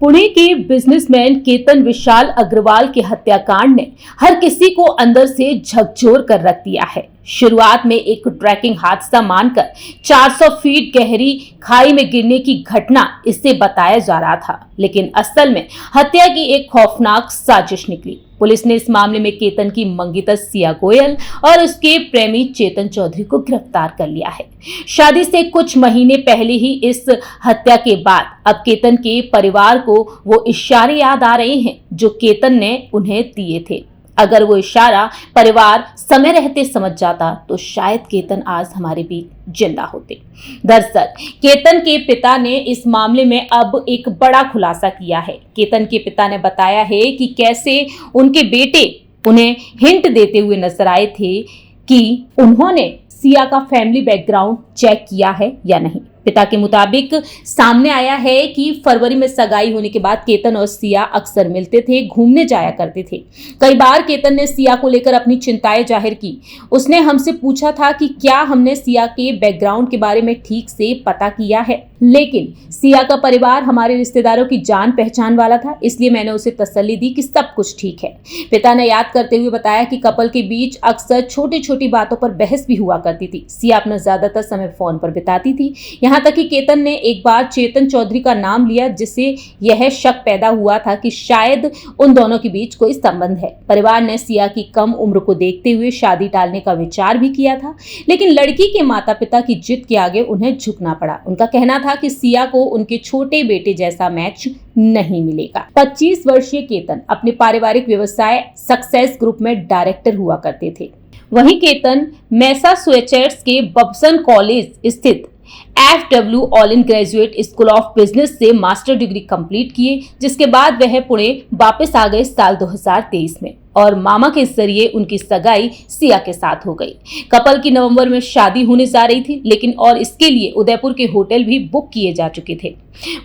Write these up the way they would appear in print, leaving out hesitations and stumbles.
पुणे के बिजनेसमैन केतन विशाल अग्रवाल के हत्याकांड ने हर किसी को अंदर से झकझोर कर रख दिया है। शुरुआत में एक ट्रैकिंग हादसा मानकर 400 फीट गहरी खाई में गिरने की घटना इसे बताया जा रहा था, लेकिन असल में हत्या की एक खौफनाक साजिश निकली। पुलिस ने इस मामले में केतन की मंगिता सिया गोयल और उसके प्रेमी चेतन चौधरी को गिरफ्तार कर लिया है। शादी से कुछ महीने पहले ही इस हत्या के बाद अब केतन के परिवार को वो इशारे याद आ रहे हैं जो केतन ने उन्हें दिए थे। अगर वो इशारा परिवार समय रहते समझ जाता तो शायद केतन आज हमारे बीच जिंदा होते। दरअसल केतन के पिता ने इस मामले में अब एक बड़ा खुलासा किया है। केतन के पिता ने बताया है कि कैसे उनके बेटे उन्हें हिंट देते हुए नजर आए थे कि उन्होंने सिया का फैमिली बैकग्राउंड चेक किया है या नहीं। पिता के मुताबिक सामने आया है कि फरवरी में सगाई होने के बाद केतन और सिया अक्सर मिलते थे, घूमने जाया करते थे। कई बार केतन ने सिया को लेकर अपनी चिंताएं जाहिर की। उसने हमसे पूछा था कि क्या हमने सिया के बैकग्राउंड के बारे में ठीक से पता किया है, लेकिन सिया का परिवार हमारे रिश्तेदारों की जान पहचान वाला था, इसलिए मैंने उसे तसल्ली दी कि सब कुछ ठीक है। पिता ने याद करते हुए बताया कि कपल के बीच अक्सर छोटी छोटी बातों पर बहस भी हुआ करती थी। सिया अपना ज्यादातर समय फोन पर बिताती थी, यहाँ तक कि केतन ने एक बार चेतन चौधरी का नाम लिया, जिससे यह शक पैदा हुआ था कि शायद उन दोनों के बीच कोई संबंध है। परिवार ने सिया की कम उम्र को देखते हुए शादी टालने का विचार भी किया था, लेकिन लड़की के माता पिता की जिद के आगे उन्हें झुकना पड़ा। उनका कहना था कि सिया को उनके छोटे बेटे जैसा मैच नहीं मिलेगा। 25 वर्षीय केतन अपने पारिवारिक व्यवसाय सक्सेस ग्रुप में डायरेक्टर हुआ करते थे। वहीं केतन मैसाचुसेट्स के बब्सन कॉलेज स्थित FW all in graduate school of business से मास्टर डिग्री कंप्लीट किए, जिसके बाद वह पुणे वापस आ गए साल 2023 में और मामा के जरिए उनकी सगाई सिया के साथ हो गई। कपल की नवंबर में शादी होने जा रही थी, लेकिन और इसके लिए उदयपुर के होटल भी बुक किए जा चुके थे।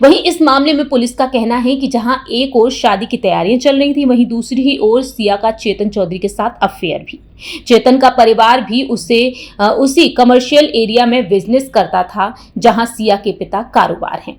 वहीं इस मामले में पुलिस का कहना है कि जहां एक ओर शादी की तैयारियां चल रही थी, वहीं दूसरी ही ओर सिया का चेतन चौधरी के साथ अफेयर भी। चेतन का परिवार भी उसी कमर्शियल एरिया में बिजनेस करता था जहां सिया के पिता कारोबार हैं।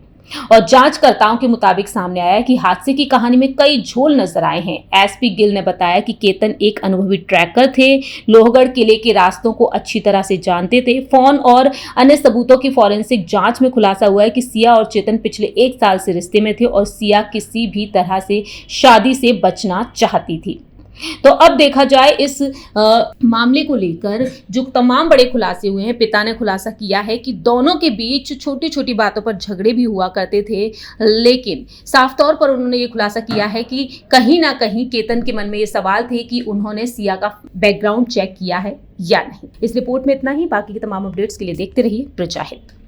और जांचकर्ताओं के मुताबिक सामने आया कि हादसे की कहानी में कई झोल नजर आए हैं। एसपी गिल ने बताया कि केतन एक अनुभवी ट्रैकर थे, लोहगढ़ किले के रास्तों को अच्छी तरह से जानते थे। फोन और अन्य सबूतों की फॉरेंसिक जांच में खुलासा हुआ है कि सिया और चेतन पिछले 1 साल से रिश्ते में थे और सिया किसी भी तरह से शादी से बचना चाहती थी। तो अब देखा जाए इस मामले को लेकर जो तमाम बड़े खुलासे हुए हैं, पिता ने खुलासा किया है कि दोनों के बीच छोटी छोटी बातों पर झगड़े भी हुआ करते थे, लेकिन साफ तौर पर उन्होंने ये खुलासा किया है कि कहीं ना कहीं केतन के मन में ये सवाल थे कि उन्होंने सिया का बैकग्राउंड चेक किया है या नहीं। इस रिपोर्ट में इतना ही। बाकी के तमाम अपडेट्स के लिए देखते रहिए प्रजाहित।